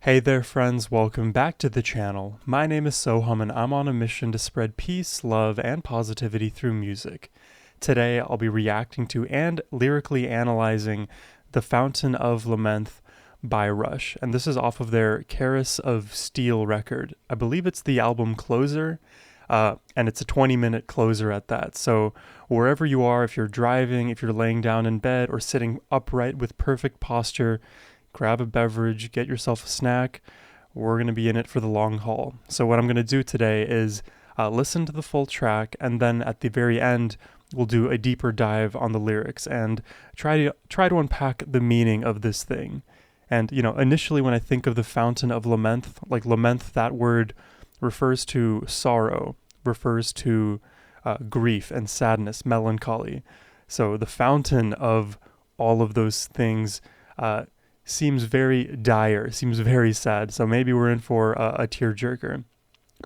Hey there friends, welcome back to the channel. My name is Sohum and I'm on a mission to spread peace, love, and positivity through music. Today I'll be reacting to and lyrically analyzing The Fountain of Lamenth by Rush, and this is off of their Chorus of Steel record. I believe it's the album Closer, and it's a 20-minute closer at that. So wherever you are, if you're driving, if you're laying down in bed, or sitting upright with perfect posture, grab a beverage, get yourself a snack. We're going to be in it for the long haul. So what I'm going to do today is listen to the full track, and then at the very end, we'll do a deeper dive on the lyrics and try to unpack the meaning of this thing. And, you know, initially when I think of the Fountain of Lamenth, like Lamenth, that word refers to sorrow, refers to grief and sadness, melancholy. So the fountain of all of those things seems very dire, seems very sad. So maybe we're in for a tearjerker.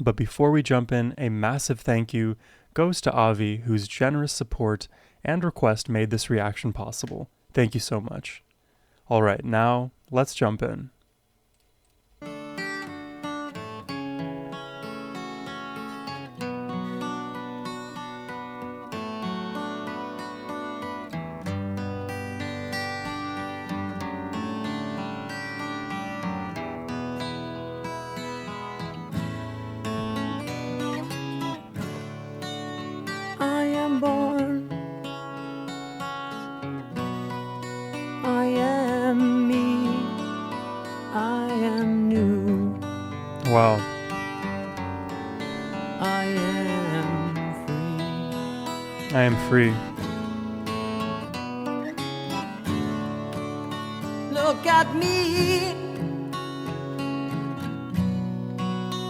But before we jump in, a massive thank you goes to Avi, whose generous support and request made this reaction possible. Thank you so much. All right, now let's jump in. I am born, I am me, I am new, Wow. I am free. I am free. Look at me,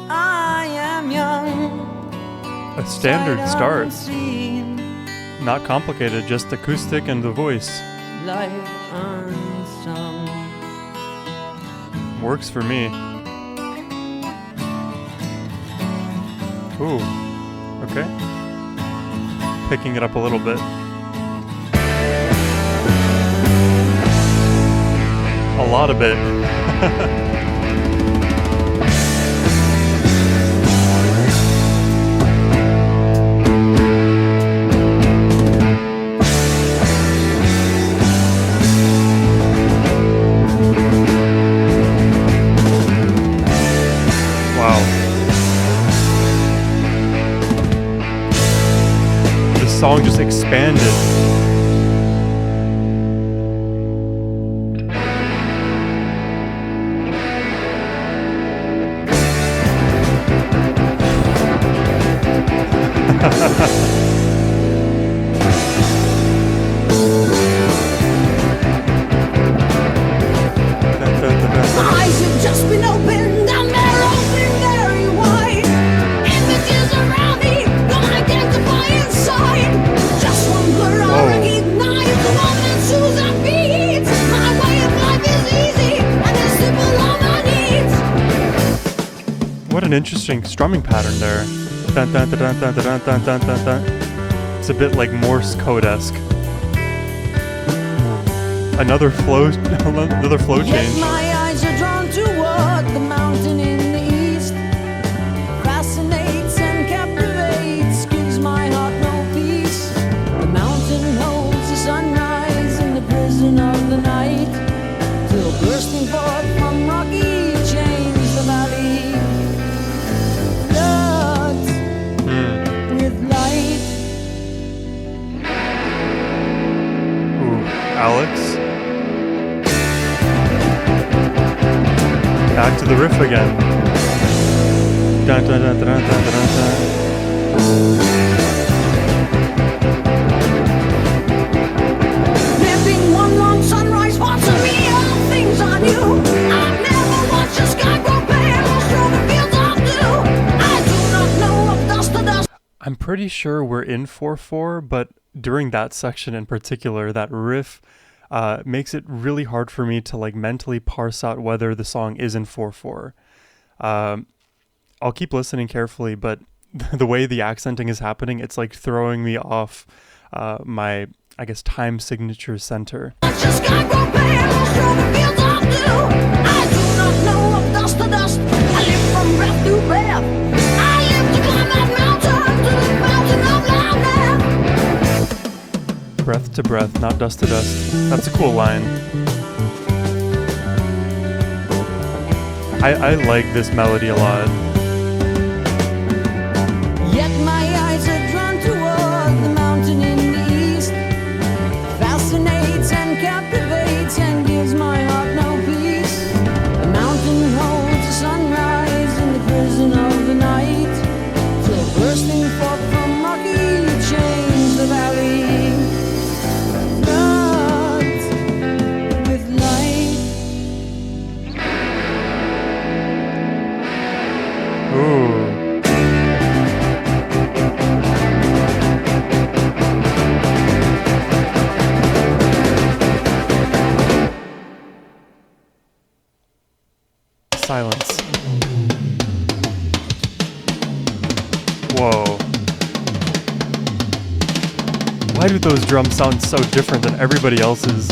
I am young. A standard sight start. unseen, Not complicated, just acoustic and the voice. life unsung. Works for me. Ooh. Okay. Picking it up a little bit. A lot of it. Song just expanded. My eyes have just been opened, and they're open very wide. Images around me don't identify inside. Just one blur I recognize, the moment Susan beats. My way of life is easy, and it's simple on my needs. What an interesting strumming pattern there. Dun, dun, dun, dun, dun, dun, dun, dun, dun, dun. It's a bit like Morse code-esque. Another flow Yet change. my eyes are drawn toward the mountain in the east. Fascinates and captivates, gives my heart no peace. The mountain holds the sunrise in the prison of the night, till bursting forth from rocky chains the valley floods with light. Ooh, Alex. Back to the riff again. Dun, dun, dun, dun, dun, dun, dun, dun. Living one long sunrise, parts of me, all things I knew. I've never watched the sky grow pale, through the fields of dew. I do not know of dust to dust. I'm pretty sure we're in 4/4, but during that section in particular, that riff makes it really hard for me to like mentally parse out whether the song is in 4/4. I'll keep listening carefully, but the way the accenting is happening, it's like throwing me off my, I guess, time signature center. Watch the sky grow pale, through the fields of dew. I do not know of dust Breath to breath, not dust to dust. That's a cool line. I like this melody a lot. Yet my eyes are drawn toward the mountain in the east. Fascinates and captivates and gives my heart no peace. The mountain holds a sunrise in the prison of the night. Till bursting forth from rocky chains, the valley floods with light. Ooh. Silence. Whoa. Why do those drums sound so different than everybody else's?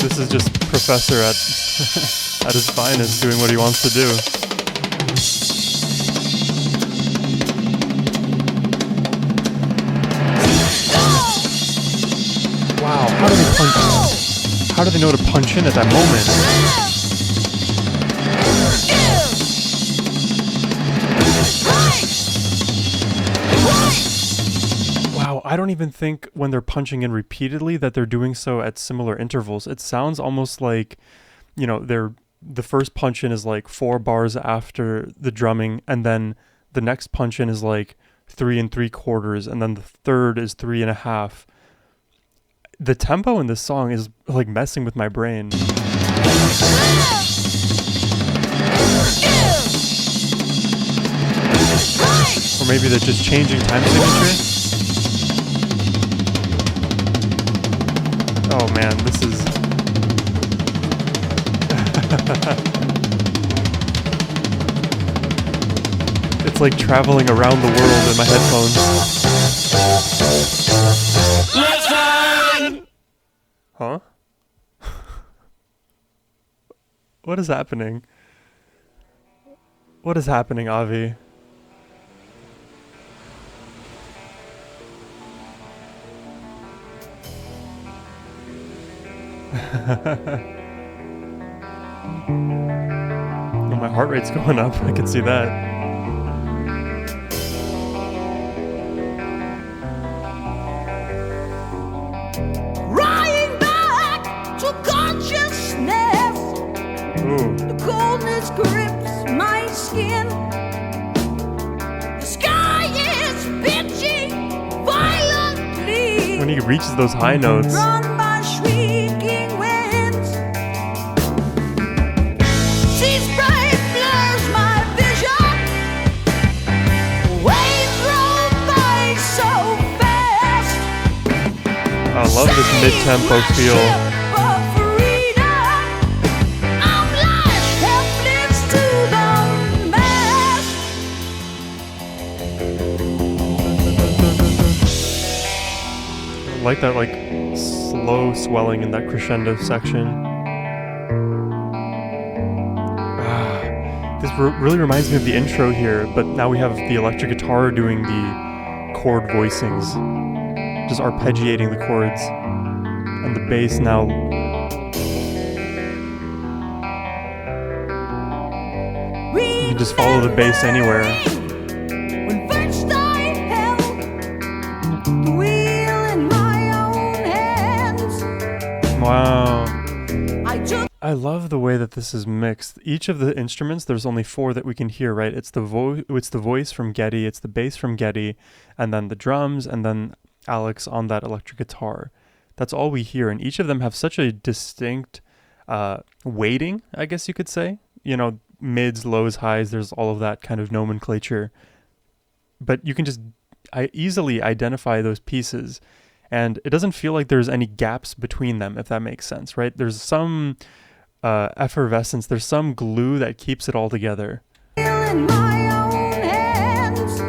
This is just Professor at at his finest, doing what he wants to do. Wow, how do they punch? How do they know to punch in at that moment? Wow, I don't even think when they're punching in repeatedly that they're doing so at similar intervals. It sounds almost like, you know, the first punch in is like 4 bars after the drumming, and then the next punch in is like 3 3/4, and then the third is 3 1/2. The tempo in this song is like messing with my brain. Or maybe they're just changing time signature. Oh man, this is... It's like traveling around the world in my headphones. Let's run! Huh? What is happening? What is happening, Avi? Oh, my heart rate's going up. I can see that. Rying back to consciousness. Ooh. The coldness grips my skin. The sky is pitching violently. When he reaches those high notes. Run by shrieking winds. Sea spray blurs my vision. Waves roll by so fast. I love this mid-tempo feel. I like that, like, slow swelling in that crescendo section. This really reminds me of the intro here, but now we have the electric guitar doing the chord voicings, just arpeggiating the chords, and the bass now. You can just follow the bass anywhere. When first I held the wheel in my own hands, Wow. I took I love the way that this is mixed. Each of the instruments, there's only 4 that we can hear, right? It's the voice from Geddy, it's the bass from Geddy, and then the drums, and then Alex on that electric guitar. That's all we hear, and each of them have such a distinct weighting, I guess you could say. You know, mids, lows, highs, there's all of that kind of nomenclature. But you can just easily identify those pieces, and it doesn't feel like there's any gaps between them, if that makes sense, right? There's some effervescence, there's some glue that keeps it all together. in my own hands.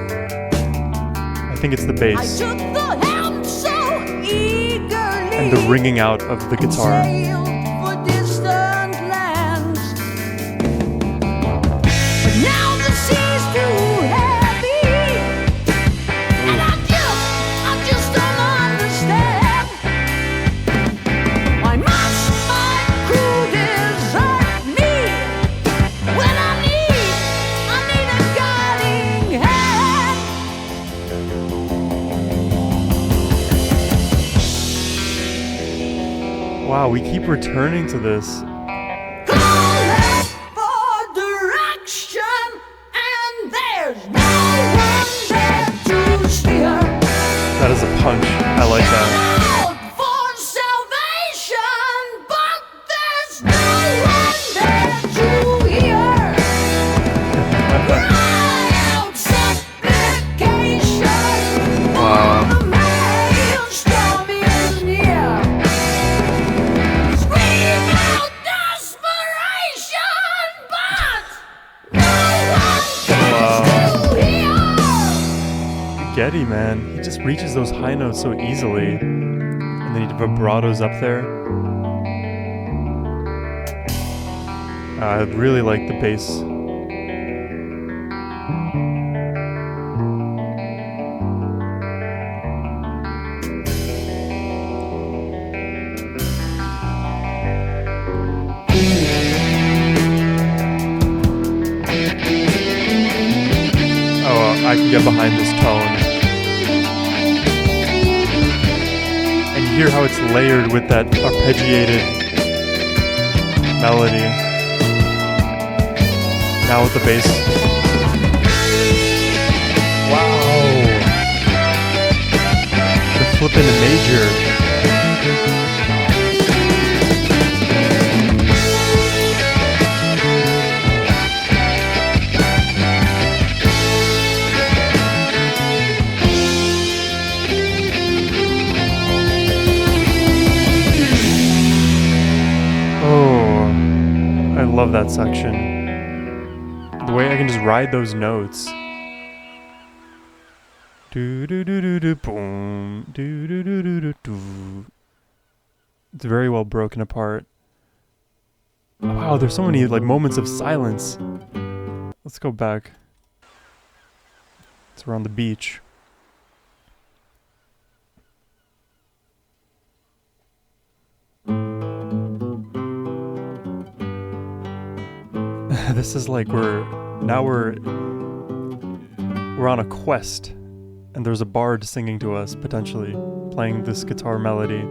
I think it's the I bass took the helm so eagerly and the ringing out of the guitar. sailed for distant lands. But now the sea's too heavy Wow, we keep returning to this. Calling for direction, and there's no one there to steer. That is a punch. I like that. Out for salvation, but there's no one there to hear. Cry out supplication. Wow. The maelstrom is near. Scream out desperation, but no one cares to hear. Getty, man. He just reaches those high notes so easily. And then he vibratos up there. I really like the bass. I can get behind this tone. And you hear how it's layered with that arpeggiated melody. Now with the bass. Wow. The flip into major. I love that section. The way I can just ride those notes. Do do do do do boom. Do do do do do do. It's very well broken apart. Wow, there's so many like moments of silence. Let's go back. So we're on the beach. This is like we're on a quest, and there's a bard singing to us, potentially playing this guitar melody.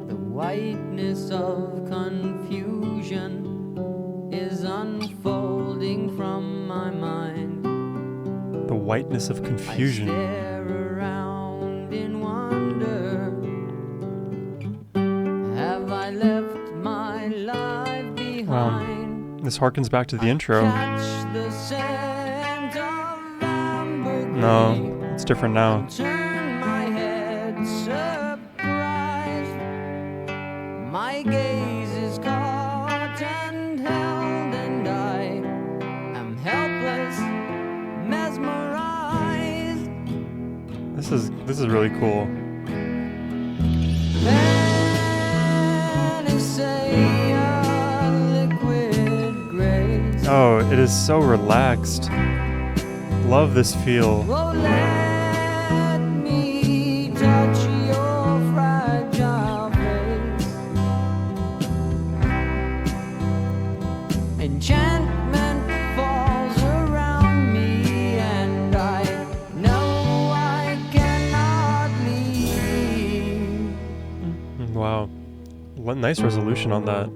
The whiteness of confusion is unfolding from my mind. The whiteness of I confusion. stare around in wonder. Have I left my life behind? This harkens back to the intro. Catch the scent of ambergris. No, it's different now. Turn my head surprised. My gaze is caught and held, and I am helpless, mesmerized. This is really cool. Oh, it is so relaxed. Love this feel. Oh, let me touch your fragile face. Enchantment falls around me, and I know I cannot leave. Wow. Nice resolution on that.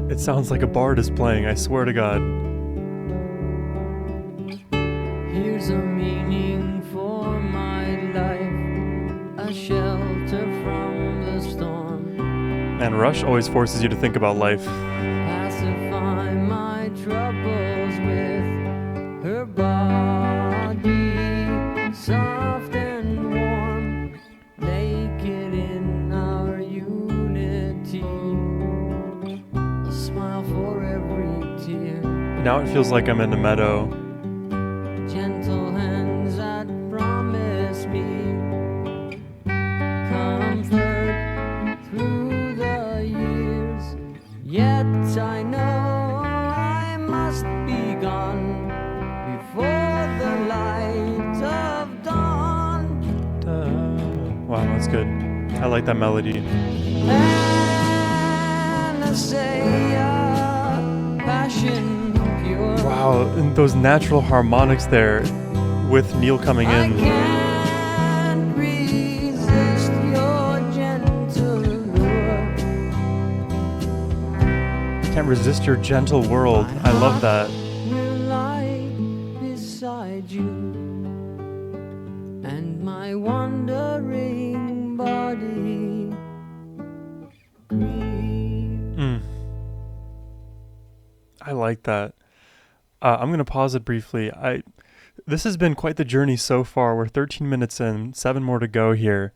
It sounds like a bard is playing, I swear to God. Here's a meaning for my life, a shelter from the storm. And Rush always forces you to think about life. Pacify my troubles with her body, soft and warm, naked in our unity. Smile for every tear. Now it feels like I'm in a meadow. Gentle hands that promise me comfort through the years. Yet I know I must be gone before the light of dawn. Wow, that's good. I like that melody. Passion pure. Wow, and those natural harmonics there with Neil coming I in. can't resist your gentle lure. Can't resist your gentle world. I love that. Will lie beside you, and my wandering body grieve. I like that. I'm going to pause it briefly. This has been quite the journey so far. We're 13 minutes in, 7 more to go here.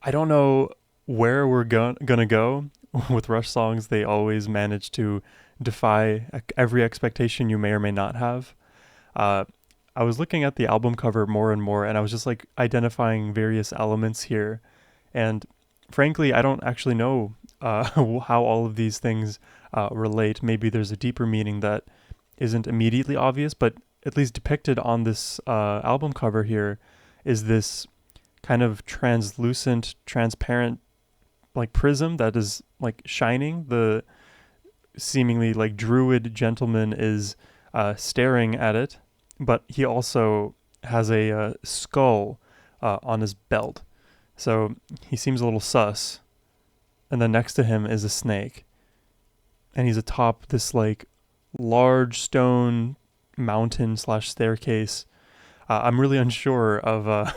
I don't know where we're gonna go. With Rush songs, they always manage to defy every expectation you may or may not have. I was looking at the album cover more and more, and I was just like identifying various elements here. And frankly, I don't actually know how all of these things relate. Maybe there's a deeper meaning that isn't immediately obvious, but at least depicted on this album cover here is this kind of translucent, transparent, like prism that is like shining. The seemingly like druid gentleman is staring at it, but he also has a skull on his belt. So he seems a little sus. And then next to him is a snake. And he's atop this like large stone mountain / staircase. I'm really unsure of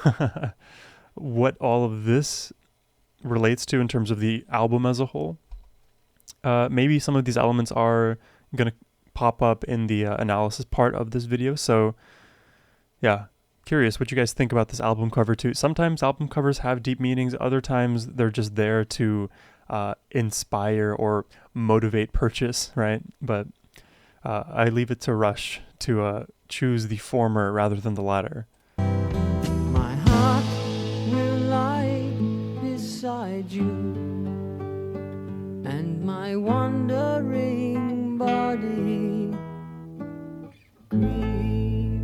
what all of this relates to in terms of the album as a whole. Maybe some of these elements are going to pop up in the analysis part of this video. So yeah, curious what you guys think about this album cover too. Sometimes album covers have deep meanings. Other times they're just there to inspire or motivate purchase, right? But I leave it to Rush to choose the former rather than the latter. My heart will lie beside you, and my wandering body grieve.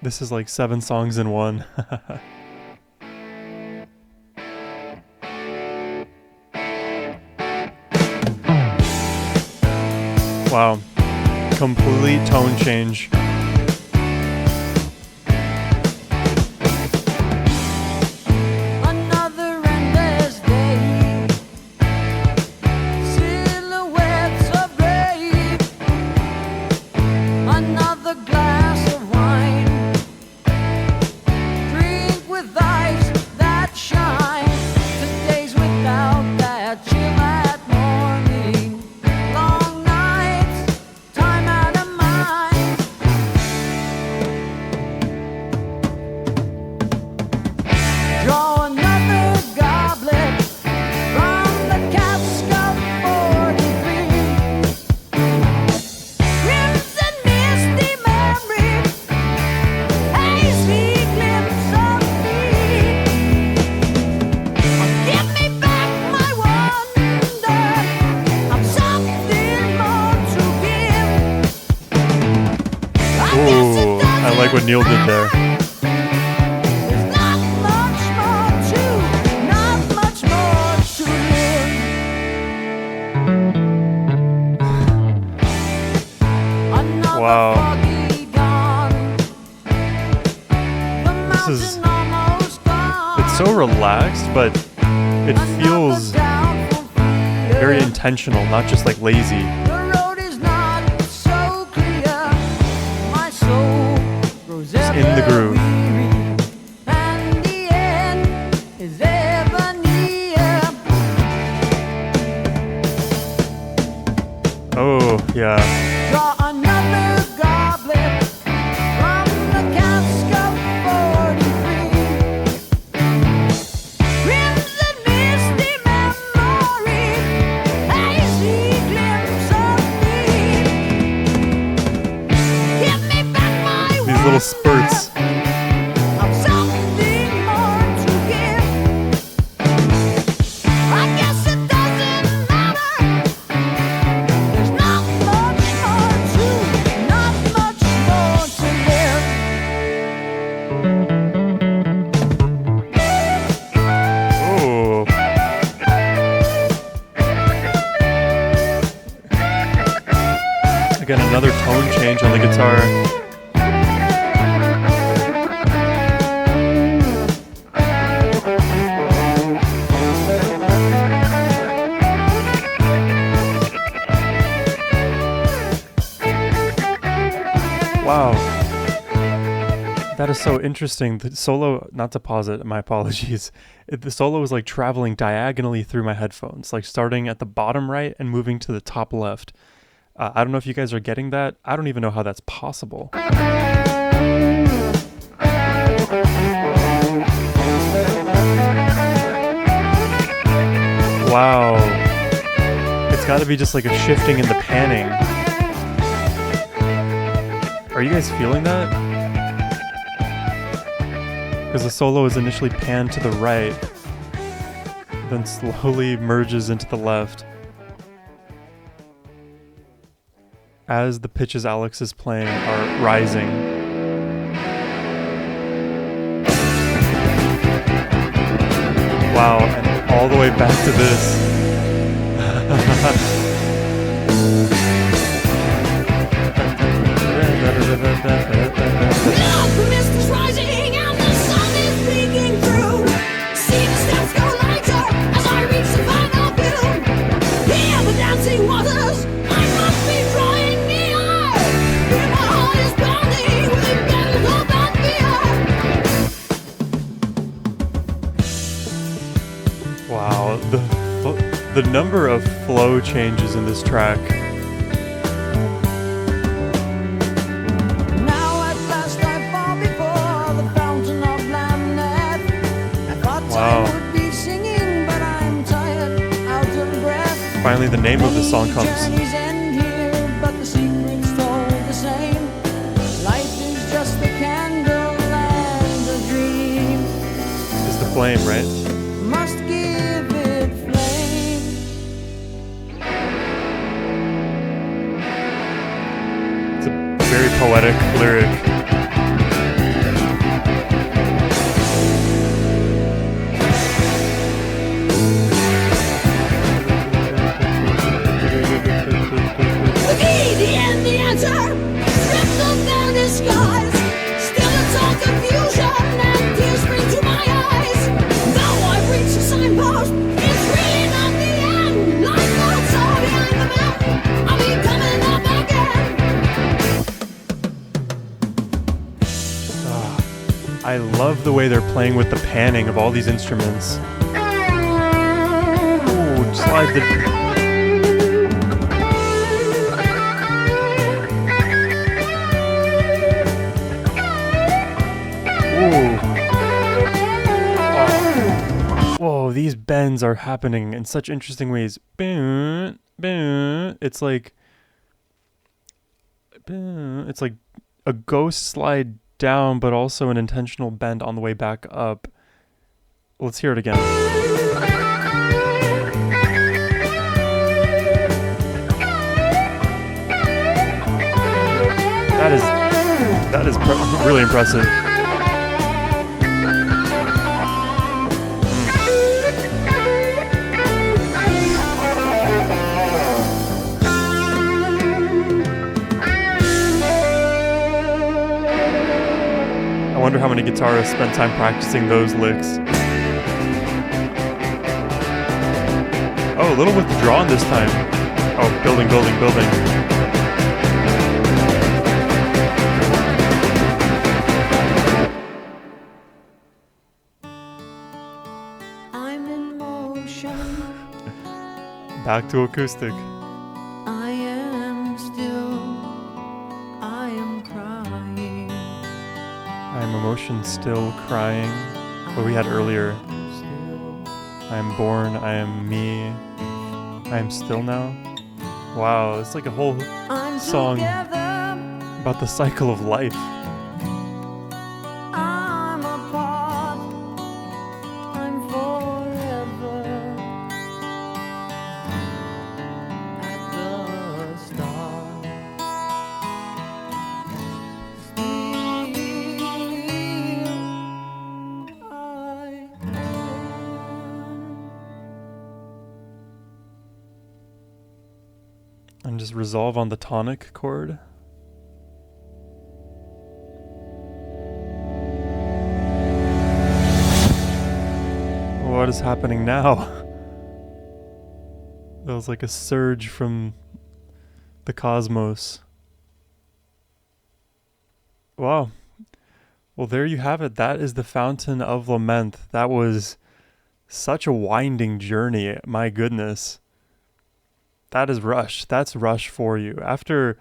This is like 7 songs in one. Wow, complete tone change. Another endless day, silhouettes of gray, another glass of wine, drink with eyes that shine, today's without that chill at morning, long nights, time out of mind. Draw another goblet from the cask of 43. Crimson misty memory, hazy glimpse of me. Give me back my wonder, I've something more to give. I guess it Ooh, I like what Neil did there. there's not much more to live. Another Wow. foggy dawn. The is- mountain almost gone. It's so relaxed, but it feels Another doubtful fear. very intentional, not just like lazy. The road is not so clear. My soul grows Just in the ever groove. weary, and the end is ever near. Oh, yeah. Draw another goblet from the cask of 43. Crimson misty memory, hazy glimpse of me. Give me back my These little spurts. I've something more to give. I guess it doesn't matter. There's not much more to live. Oh. again, another tone change on the guitar. Wow. That is so interesting. The solo, not to pause it, my apologies. The solo is like traveling diagonally through my headphones, like starting at the bottom right and moving to the top left. I don't know if you guys are getting that. I don't even know how that's possible. Wow. It's got to be just like a shifting in the panning. Are you guys feeling that? Because the solo is initially panned to the right, then slowly merges into the left. As the pitches Alex is playing are rising. Wow, and all the way back to this. Look, the mist is rising and the sun is peeking through. See the steps go lighter as I reach the final view. Hear the dancing waters, I must be drawing near. Here my heart is pounding with a battle of fear. Wow, the number of flow changes in this track. Now at last I fall before the fountain of Lamenth. I thought Wow. I would be singing, but I'm tired, out of breath. Finally, the name of the song comes. Journeys end here, but the secret's told the same. Life is just a candle and a dream. It's the flame, right? Must give it flame. It's a very poetic lyric. The key, the end, the answer. Stripped of their disguise. Still it's all confusion and tears spring to my eyes. Now I've reached the signpost. It's really not the end. Like thoughts are behind the map. I'll be coming up again. I love the way they're playing with the panning of all these instruments. Ooh, slide the... Ooh. Oh. Whoa, these bends are happening in such interesting ways. It's like a ghost slide down, but also an intentional bend on the way back up. Let's hear it again. That is really impressive. I wonder how many guitarists spend time practicing those licks. Oh, a little withdrawn this time. Oh, building. I'm in motion. Back to acoustic. I am still. I am crying. I am emotion still crying. What we had earlier. I am born, I am me. I am still now. Wow, it's like a whole I'm song together. about the cycle of life. I'm apart. I'm forever at the start. Still, I am. And just resolve on the tonic chord. What is happening now? That was like a surge from the cosmos. Wow. Well, there you have it. That is the Fountain of Lamenth. That was such a winding journey. My goodness. That is Rush. That's Rush for you. After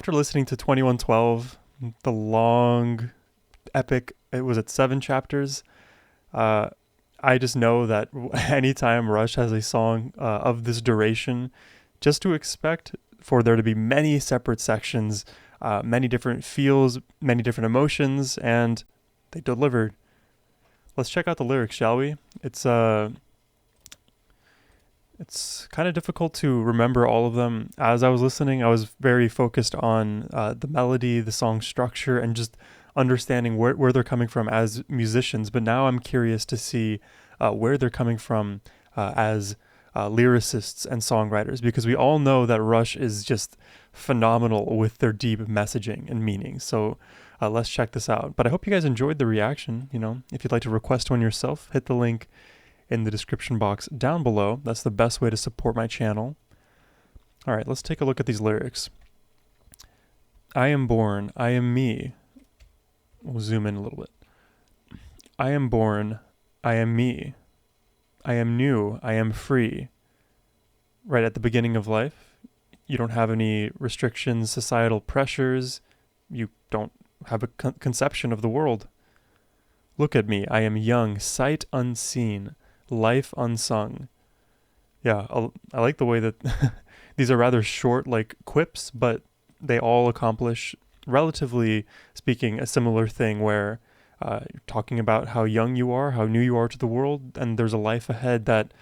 listening to 2112, the long epic, it was at 7 chapters. I just know that anytime Rush has a song of this duration, just to expect for there to be many separate sections, many different feels, many different emotions, and they delivered. Let's check out the lyrics, shall we? It's kind of difficult to remember all of them. As I was listening, I was very focused on the melody, the song structure, and just understanding where they're coming from as musicians. But now I'm curious to see where they're coming from as lyricists and songwriters, because we all know that Rush is just phenomenal with their deep messaging and meaning. So let's check this out. But I hope you guys enjoyed the reaction. You know, if you'd like to request one yourself, hit the link in the description box down below. That's the best way to support my channel. All right, let's take a look at these lyrics. I am born, I am me. We'll zoom in a little bit. I am born, I am me. I am new, I am free. Right at the beginning of life, you don't have any restrictions, societal pressures. You don't have a conception of the world. Look at me, I am young, sight unseen, life unsung. Yeah, I like the way that these are rather short, like quips, but they all accomplish, relatively speaking, a similar thing where you're talking about how young you are, how new you are to the world, and there's a life ahead that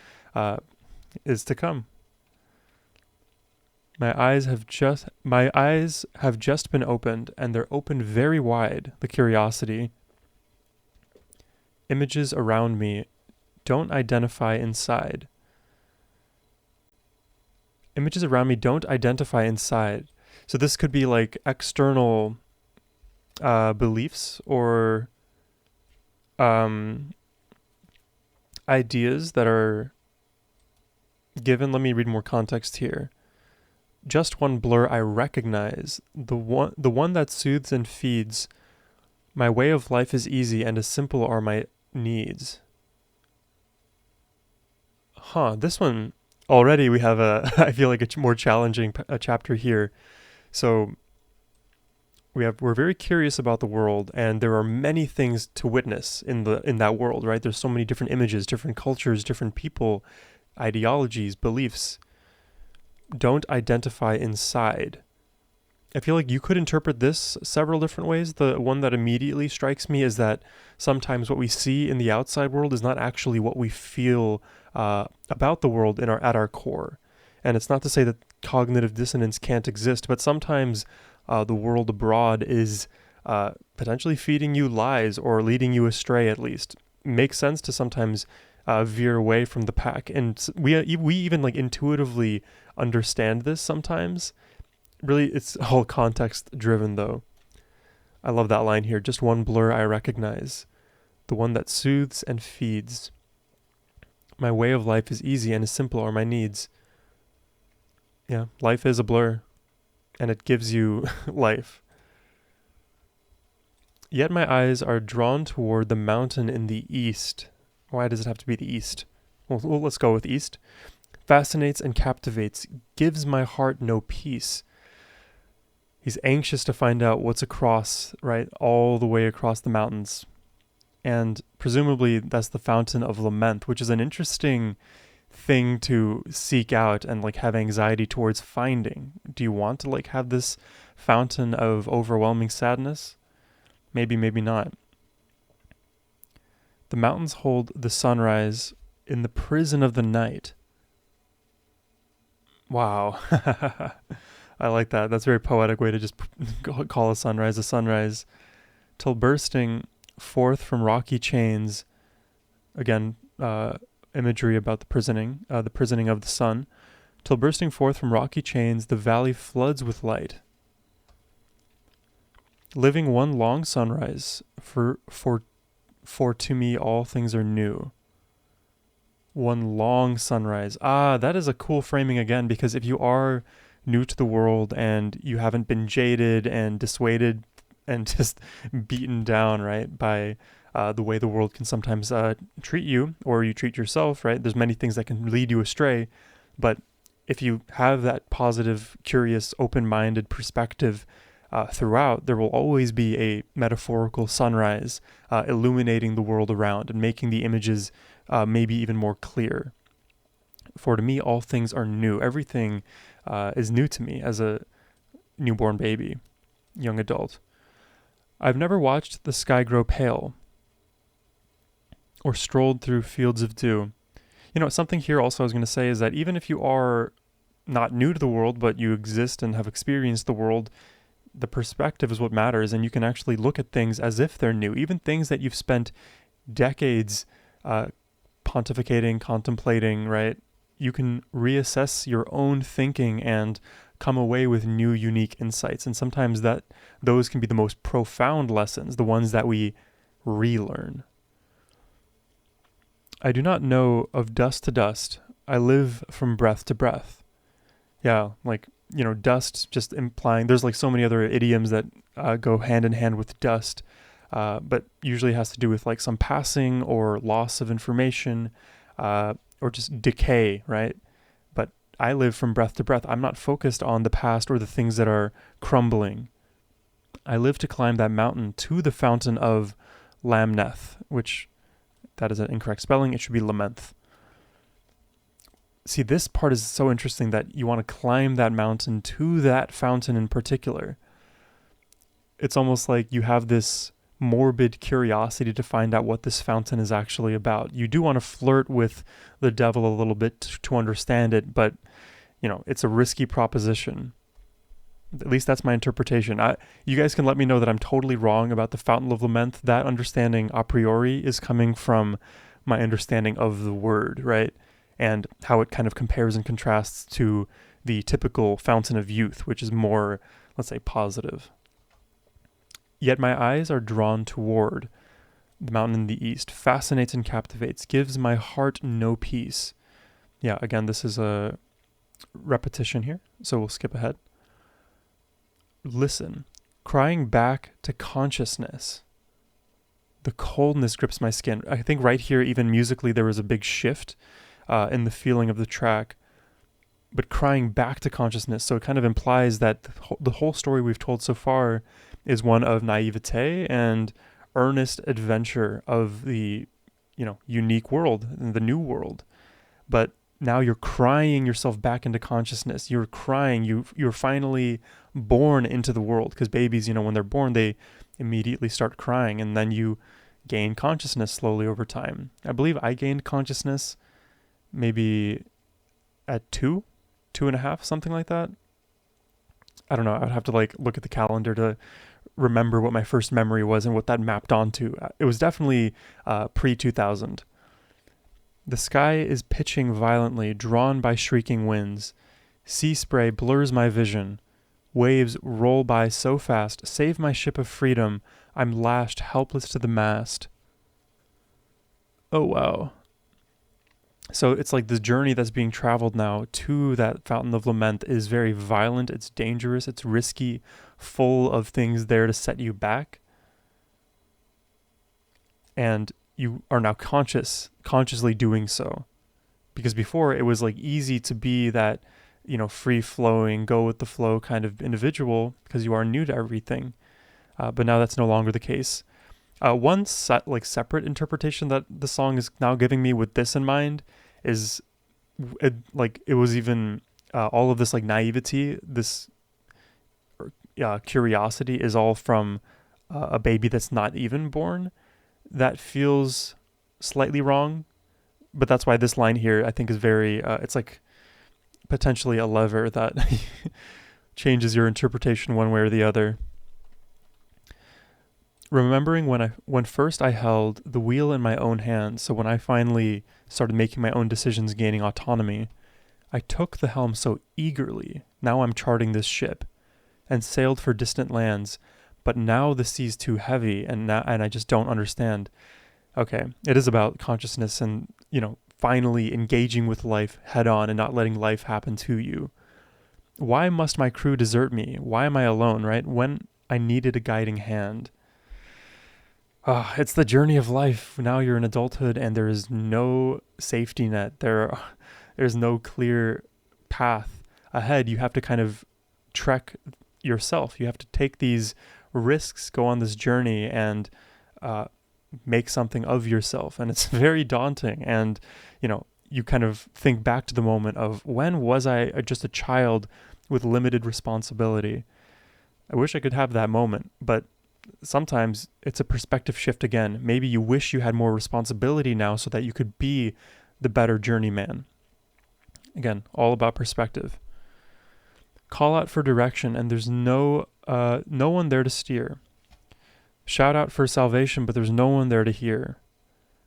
is to come. My eyes have just been opened, and they're opened very wide. The curiosity. Images around me don't identify inside. Images around me don't identify inside. So this could be like external beliefs or ideas that are given. Let me read more context here. Just one blur I recognize, the one that soothes and feeds. My way of life is easy, and as simple are my needs. This one already we have I feel like a more challenging chapter here. So we're very curious about the world, and there are many things to witness in that world, right? There's so many different images, different cultures, different people, ideologies, beliefs. Don't identify inside. I feel like you could interpret this several different ways. The one that immediately strikes me is that sometimes what we see in the outside world is not actually what we feel about the world at our core. And it's not to say that cognitive dissonance can't exist, but sometimes the world abroad is potentially feeding you lies or leading you astray, at least. Makes sense to sometimes veer away from the pack. And we even like intuitively understand this sometimes. Really, it's all context driven though. I love that line here. Just one blur I recognize. The one that soothes and feeds. My way of life is easy, and as simple are my needs. Yeah, life is a blur, and it gives you life. Yet my eyes are drawn toward the mountain in the east. Why does it have to be the east? Well, let's go with east. Fascinates and captivates, gives my heart no peace. He's anxious to find out what's across, right, all the way across the mountains. And presumably that's the Fountain of Lamenth, which is an interesting thing to seek out and like have anxiety towards finding. Do you want to like have this fountain of overwhelming sadness? Maybe, maybe not. The mountains hold the sunrise in the prison of the night. Wow. I like that. That's a very poetic way to just call a sunrise. Till bursting forth from rocky chains, again, imagery about the prisoning of the sun, Till bursting forth from rocky chains, the valley floods with light. Living one long sunrise, for to me all things are new. One long sunrise. That is a cool framing again, because if you are new to the world and you haven't been jaded and dissuaded and just beaten down, right, by the way the world can sometimes treat you, or you treat yourself, right? There's many things that can lead you astray, but if you have that positive, curious, open-minded perspective throughout, there will always be a metaphorical sunrise illuminating the world around and making the images maybe even more clear. For to me, all things are new. Everything is new to me as a newborn baby, young adult. I've never watched the sky grow pale or strolled through fields of dew. You know, something here also I was going to say is that even if you are not new to the world, but you exist and have experienced the world, the perspective is what matters, and you can actually look at things as if they're new. Even things that you've spent decades pontificating, contemplating, right? You can reassess your own thinking and come away with new, unique insights. And sometimes those can be the most profound lessons, the ones that we relearn. I do not know of dust to dust. I live from breath to breath. Yeah, like, you know, dust just implying, there's like so many other idioms that go hand in hand with dust, but usually has to do with like some passing or loss of information, or just decay, right? But I live from breath to breath. I'm not focused on the past or the things that are crumbling. I live to climb that mountain to the fountain of Lamenth, which that is an incorrect spelling. It should be Lamenth. See, this part is so interesting that you want to climb that mountain to that fountain in particular. It's almost like you have this morbid curiosity to find out what this fountain is actually about. You do want to flirt with the devil a little bit to understand it, but, you know, it's a risky proposition. At least that's my interpretation. You guys can let me know that I'm totally wrong about the Fountain of Lamenth. That understanding a priori is coming from my understanding of the word, right? And how it kind of compares and contrasts to the typical Fountain of Youth, which is more, let's say, positive. Yet my eyes are drawn toward the mountain in the east, fascinates and captivates, gives my heart no peace. Yeah, again, this is a repetition here, so we'll skip ahead. Listen, crying back to consciousness. The coldness grips my skin. I think right here, even musically, there was a big shift in the feeling of the track, but crying back to consciousness. So it kind of implies that the whole story we've told so far is one of naivete and earnest adventure of the, you know, unique world, the new world. But now you're crying yourself back into consciousness. You're crying. You're finally born into the world, because babies, you know, when they're born, they immediately start crying, and then you gain consciousness slowly over time. I believe I gained consciousness maybe at 2.5, something like that. I don't know. I'd have to like look at the calendar to remember what my first memory was and what that mapped onto. It was definitely pre-2000. The sky is pitching violently, drawn by shrieking winds. Sea spray blurs my vision. Waves roll by so fast. Save my ship of freedom. I'm lashed helpless to the mast. Oh, wow. So it's like the journey that's being traveled now to that Fountain of Lamenth is very violent. It's dangerous. It's risky, full of things there to set you back. And you are now consciously doing so. Because before it was like easy to be that, you know, free flowing, go with the flow kind of individual because you are new to everything. But now that's no longer the case. One separate interpretation that the song is now giving me with this in mind is it was even all of this like naivety, this curiosity is all from a baby that's not even born. That feels slightly wrong, but that's why this line here I think is very, it's like potentially a lever that changes your interpretation one way or the other. Remembering when first I held the wheel in my own hands, so when I finally started making my own decisions, gaining autonomy, I took the helm so eagerly, now I'm charting this ship, and sailed for distant lands, but now the sea's too heavy, and I just don't understand. Okay, it is about consciousness and, finally engaging with life head on and not letting life happen to you. Why must my crew desert me? Why am I alone, right? When I needed a guiding hand. It's the journey of life. Now you're in adulthood and there is no safety net. There's no clear path ahead. You have to kind of trek yourself. You have to take these risks, go on this journey, and make something of yourself. And it's very daunting. And, you kind of think back to the moment of, when was I just a child with limited responsibility? I wish I could have that moment, but sometimes it's a perspective shift again. Maybe you wish you had more responsibility now so that you could be the better journeyman. Again, all about perspective. Call out for direction, and there's no one there to steer. Shout out for salvation, but there's no one there to hear.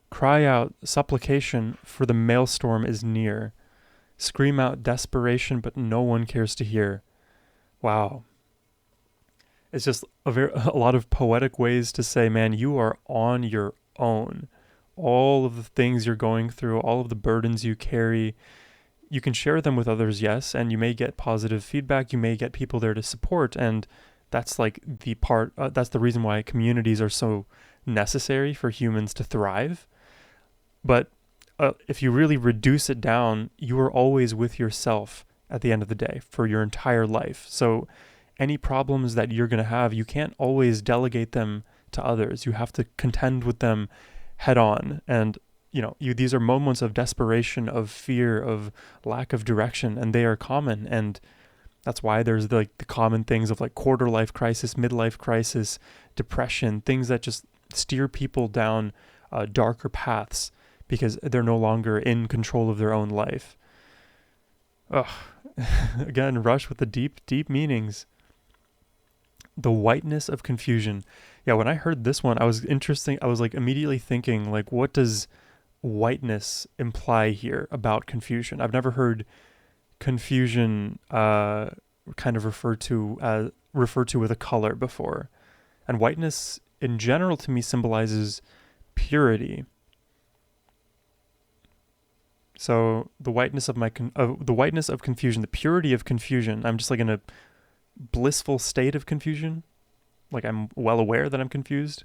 Cry out supplication, for the maelstrom is near. Scream out desperation, but no one cares to hear. Wow. It's just a lot of poetic ways to say, man, you are on your own. All of the things you're going through, all of the burdens you carry, you can share them with others, yes, and you may get positive feedback. You may get people there to support, and that's like that's the reason why communities are so necessary for humans to thrive. But if you really reduce it down, you are always with yourself at the end of the day for your entire life. So any problems that you're going to have, you can't always delegate them to others. You have to contend with them head on. And, these are moments of desperation, of fear, of lack of direction, and they are common. And that's why there's the common things of like quarter life crisis, midlife crisis, depression, things that just steer people down darker paths because they're no longer in control of their own life. Again, Rush with the deep, deep meanings. The whiteness of confusion. Yeah, when I heard this one, I was like immediately thinking, like, what does whiteness imply here about confusion? I've never heard confusion kind of referred to with a color before. And whiteness in general to me symbolizes purity. So the whiteness of the whiteness of confusion, the purity of confusion. I'm just like in a blissful state of confusion, like I'm well aware that I'm confused,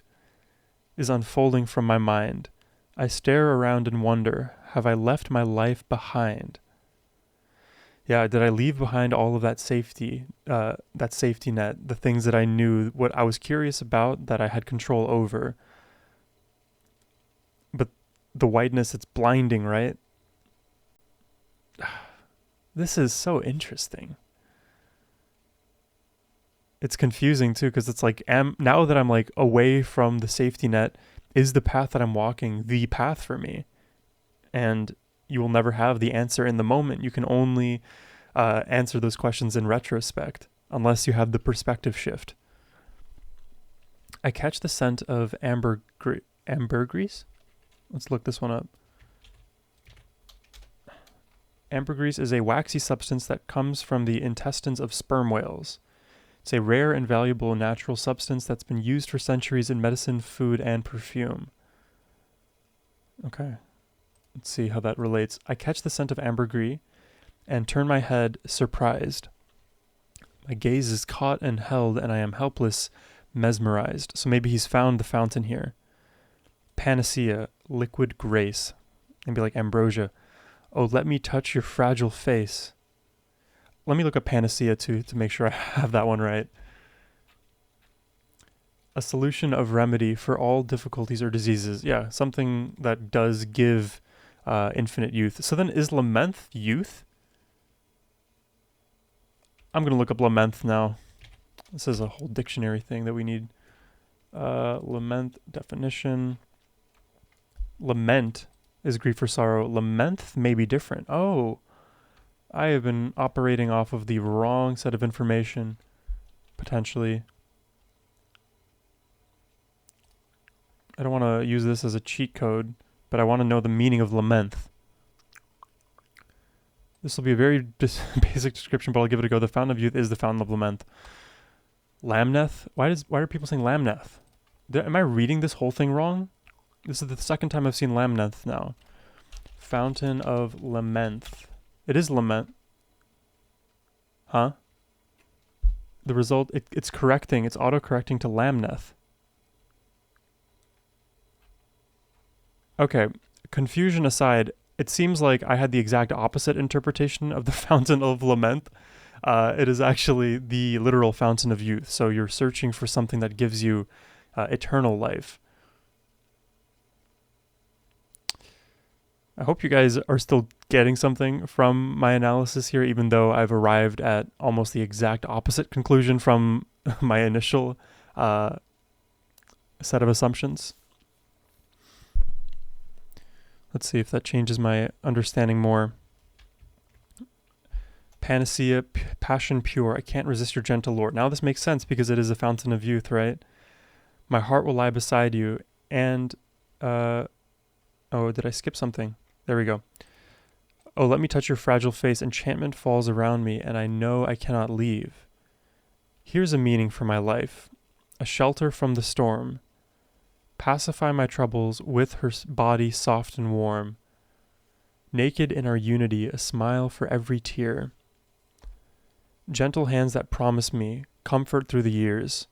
is unfolding from my mind. I stare around and wonder, have I left my life behind? Yeah, did I leave behind all of that safety net, the things that I knew, what I was curious about, that I had control over? But the whiteness, it's blinding, right? This is so interesting. It's confusing too, because it's like, now that I'm like away from the safety net, is the path that I'm walking the path for me? And you will never have the answer in the moment. You can only answer those questions in retrospect, unless you have the perspective shift. I catch the scent of ambergris. Let's look this one up. Ambergris is a waxy substance that comes from the intestines of sperm whales. It's a rare and valuable natural substance that's been used for centuries in medicine, food, and perfume. Okay. Let's see how that relates. I catch the scent of ambergris and turn my head, surprised. My gaze is caught and held, and I am helpless, mesmerized. So maybe he's found the fountain here. Panacea, liquid grace. Maybe like ambrosia. Oh, let me touch your fragile face. Let me look up panacea too to make sure I have that one right. A solution of remedy for all difficulties or diseases. Yeah, something that does give infinite youth. So then is Lamenth youth? I'm going to look up Lamenth now. This is a whole dictionary thing that we need. Lamenth definition. Lament is grief or sorrow. Lamenth may be different. Oh, I have been operating off of the wrong set of information, potentially. I don't want to use this as a cheat code, but I want to know the meaning of Lamenth. This will be a very basic description, but I'll give it a go. The Fountain of Youth is the Fountain of Lamenth. Lamenth? Why are people saying Lamenth? Am I reading this whole thing wrong? This is the second time I've seen Lamenth now. Fountain of Lamenth. It is lament. Huh? The result, it's correcting. It's auto-correcting to Lamneth. Okay, confusion aside, it seems like I had the exact opposite interpretation of the Fountain of Lament. It is actually the literal Fountain of Youth. So you're searching for something that gives you eternal life. I hope you guys are still getting something from my analysis here, even though I've arrived at almost the exact opposite conclusion from my initial set of assumptions. Let's see if that changes my understanding more. Panacea, passion pure, I can't resist your gentle lure. Now this makes sense because it is a fountain of youth, right? My heart will lie beside you, and oh, did I skip something? There we go. Oh, let me touch your fragile face. Enchantment falls around me, and I know I cannot leave. Here's a meaning for my life, a shelter from the storm. Pacify my troubles with her body soft and warm. Naked in our unity, a smile for every tear. Gentle hands that promise me comfort through the years.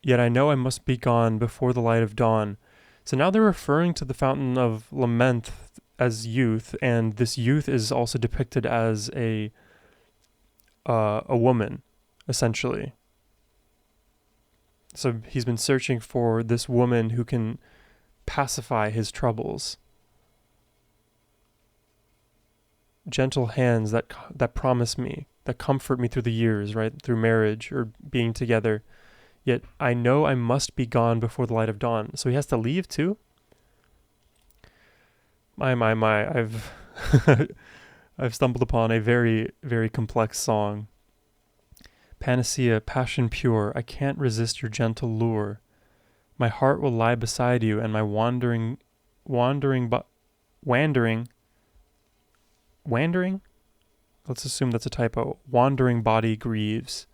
Yet I know I must be gone before the light of dawn. So now they're referring to the Fountain of Lamenth as youth, and this youth is also depicted as a woman, essentially. So he's been searching for this woman who can pacify his troubles. Gentle hands that promise me, that comfort me through the years, right? Through marriage or being together. Yet I know I must be gone before the light of dawn. So he has to leave too? My. I've I've stumbled upon a very, very complex song. Panacea, passion pure, I can't resist your gentle lure. My heart will lie beside you, and my wandering? Let's assume that's a typo. Wandering body grieves.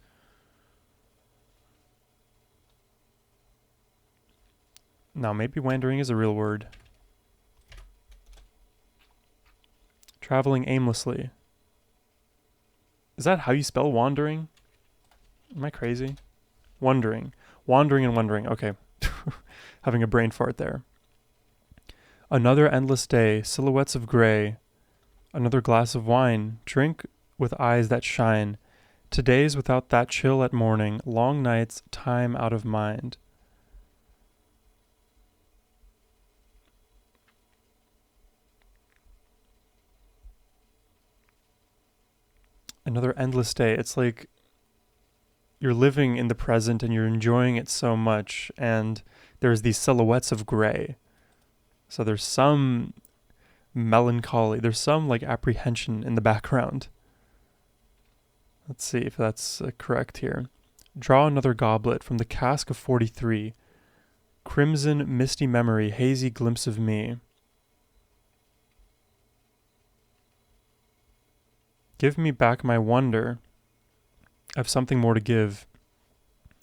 Now, maybe wandering is a real word. Traveling aimlessly. Is that how you spell wandering? Am I crazy? Wondering. Wandering and wondering. Okay. Having a brain fart there. Another endless day, silhouettes of gray. Another glass of wine, drink with eyes that shine. Today's without that chill at morning, long nights, time out of mind. Another endless day. It's like you're living in the present and you're enjoying it so much, and there's these silhouettes of gray. So there's some melancholy, there's some like apprehension in the background. Let's see if that's correct here. Draw another goblet from the cask of 43. Crimson, misty memory, hazy glimpse of me. Give me back my wonder. I've something more to give.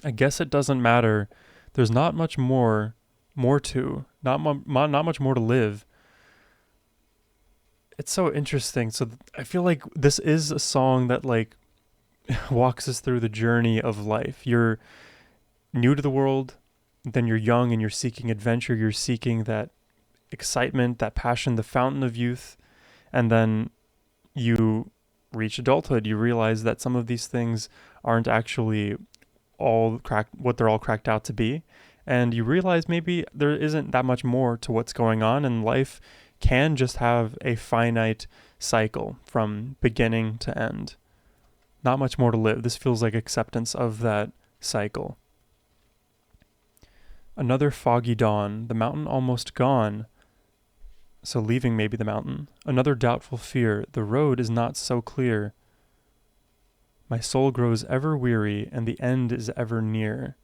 I guess it doesn't matter. There's not much more to. Not much more to live. It's so interesting. So I feel like this is a song that like walks us through the journey of life. You're new to the world, then you're young and you're seeking adventure. You're seeking that excitement, that passion, the fountain of youth. And then you reach adulthood. You realize that some of these things aren't actually what they're all cracked out to be. And you realize maybe there isn't that much more to what's going on, and life can just have a finite cycle from beginning to end. Not much more to live. This feels like acceptance of that cycle. Another foggy dawn, the mountain almost gone. So leaving maybe the mountain. Another doubtful fear, the road is not so clear. My soul grows ever weary, and the end is ever near.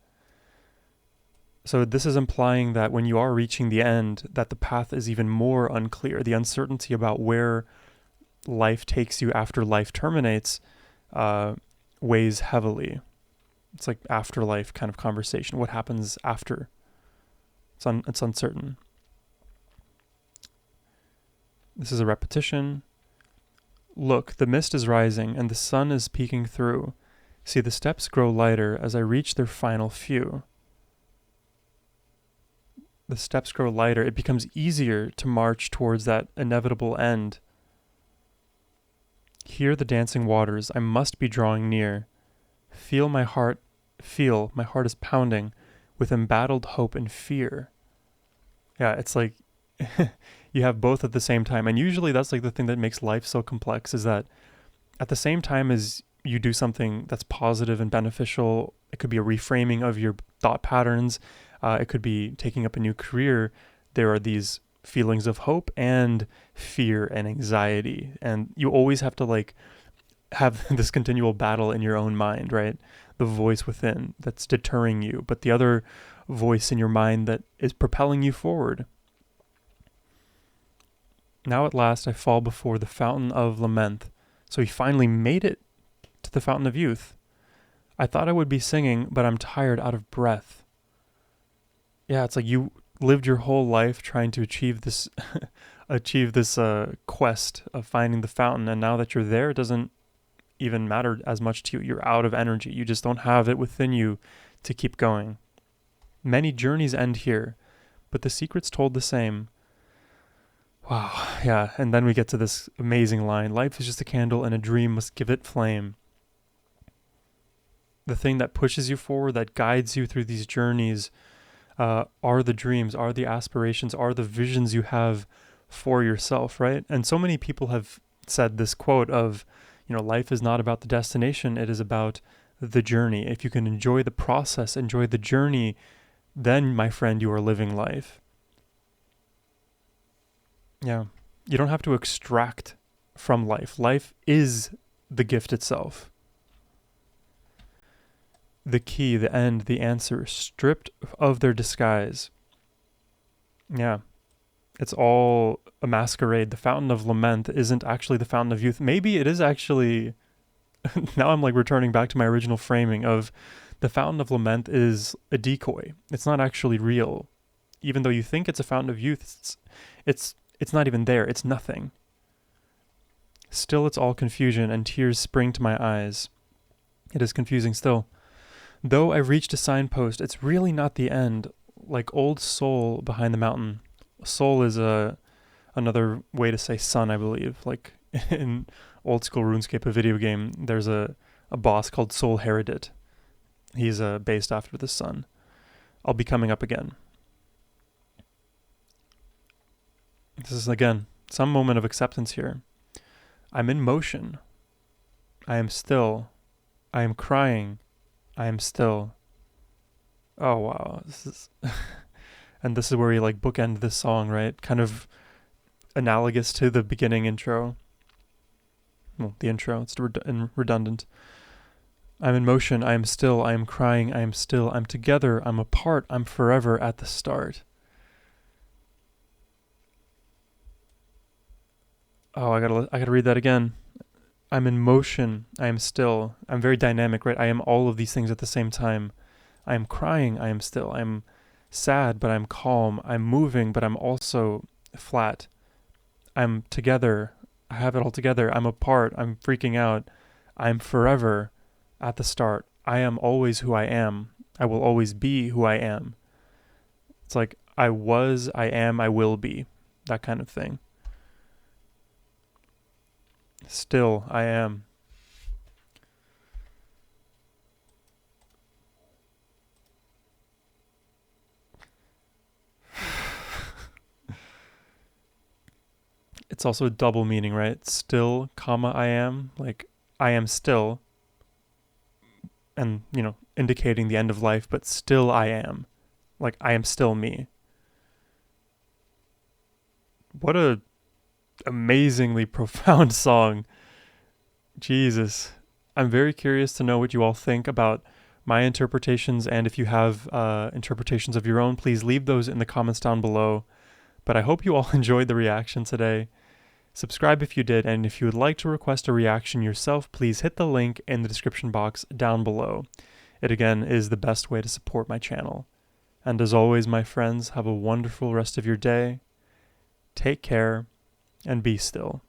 So this is implying that when you are reaching the end, that the path is even more unclear. The uncertainty about where life takes you after life terminates weighs heavily. It's like afterlife kind of conversation. What happens after? It's uncertain. This is a repetition. Look, the mist is rising and the sun is peeking through. See, the steps grow lighter as I reach their final few. The steps grow lighter. It becomes easier to march towards that inevitable end. Hear the dancing waters. I must be drawing near. Feel my heart is pounding with embattled hope and fear. Yeah, it's like you have both at the same time. And usually that's like the thing that makes life so complex, is that at the same time as you do something that's positive and beneficial, it could be a reframing of your thought patterns, it could be taking up a new career, there are these feelings of hope and fear and anxiety. And you always have to like have this continual battle in your own mind, right? The voice within that's deterring you, but the other voice in your mind that is propelling you forward. Now at last I fall before the fountain of Lamenth. So he finally made it to the fountain of youth. I thought I would be singing, but I'm tired out of breath. Yeah, it's like you lived your whole life trying to achieve this quest of finding the fountain, and now that you're there, it doesn't even matter as much to you. You're out of energy. You just don't have it within you to keep going. Many journeys end here, but the secret's told the same. Wow, yeah, and then we get to this amazing line. Life is just a candle and a dream must give it flame. The thing that pushes you forward, that guides you through these journeys, are the dreams, are the aspirations, are the visions you have for yourself, right? And so many people have said this quote of, life is not about the destination, it is about the journey. If you can enjoy the process, enjoy the journey, then, my friend, you are living life. Yeah. You don't have to extract from life. Life is the gift itself. The key, the end, the answer, stripped of their disguise. Yeah. It's all a masquerade. The fountain of Lamenth isn't actually the fountain of youth. Maybe it is actually... Now I'm like returning back to my original framing of the fountain of Lamenth is a decoy. It's not actually real. Even though you think it's a fountain of youth, it's not even there. It's nothing. Still, it's all confusion, and tears spring to my eyes. It is confusing still. Though I've reached a signpost, it's really not the end. Like old soul behind the mountain. Soul is another way to say sun, I believe. Like in old school RuneScape, a video game, there's a boss called Soul Heredit. He's based after the sun. I'll be coming up again. This is, again, some moment of acceptance here. I'm in motion. I am still. I am crying. I am still. Oh, wow. This is... And this is where we like bookend this song, right? Kind of analogous to the beginning intro. Well, the intro. It's redundant. I'm in motion. I am still. I am crying. I am still. I'm together. I'm apart. I'm forever at the start. Oh, I gotta read that again. I'm in motion. I am still. I'm very dynamic, right? I am all of these things at the same time. I am crying. I am still. I'm sad, but I'm calm. I'm moving, but I'm also flat. I'm together. I have it all together. I'm apart. I'm freaking out. I'm forever at the start. I am always who I am. I will always be who I am. It's like I was, I am, I will be. That kind of thing. Still, I am. It's also a double meaning, right? Still, comma, I am. Like, I am still. And, indicating the end of life, but still I am. Like, I am still me. What a amazingly profound song. Jesus. I'm very curious to know what you all think about my interpretations, and if you have interpretations of your own, please leave those in the comments down below. But I hope you all enjoyed the reaction today. Subscribe if you did, and if you would like to request a reaction yourself, please hit the link in the description box down below. It again is the best way to support my channel. And as always, my friends, have a wonderful rest of your day. Take care and be still.